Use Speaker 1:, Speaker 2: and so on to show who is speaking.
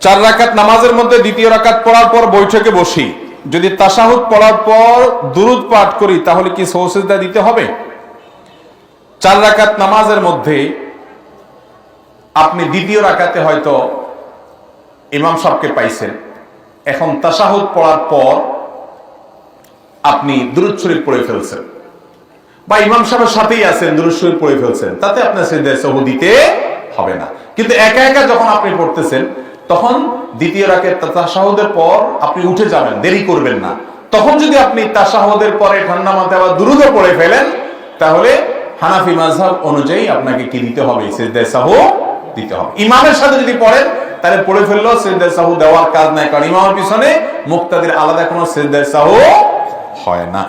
Speaker 1: 4 রাকাত নামাজের মধ্যে দ্বিতীয় রাকাত পড়ার পর বৈঠকে বসি, যদি তাশাহুদ পড়ার পর দুরুদ পাঠ করি তাহলে কি সহজ সিজদা দিতে হবে? 4 রাকাত নামাজের মধ্যে আপনি দ্বিতীয় রাকাতে হয়তো ইমাম সাহেবকে পাইছেন, এখন তাশাহুদ পড়ার পর আপনি দুরূদ শরীফ পড়ে ফেলছেন বা ইমাম সাহেবের সাথেই আছেন, দুরূদ শরীফ পড়ে ফেলছেন, তাতে আপনার সিজদায়ে সাহু দিতে হবে না। কিন্তু একা একা যখন আপনি পড়তেছেন তখন দ্বিতীয় রাকাত তাশাহুদের পর আপনি উঠে যাবেন, দেরি করবেন না। তখন যদি আপনি তাশাহুদের পরে ঠান্ডা মাথায় আবার দুরূদও পড়ে ফেলেন তাহলে হানাফি মাযহাব অনুযায়ী আপনাকে কি দিতে হবে? সিজদায়ে সাহু দিতে হবে। ইমামের সাথে যদি পড়েন তাহলে পড়ে ফেললেও সিজদায়ে সাহু দেওয়ার কাজ নাই, কারণ ইমামের পিছনে মুক্তাদির আলাদা কোনো সিজদায়ে সাহু হয় না।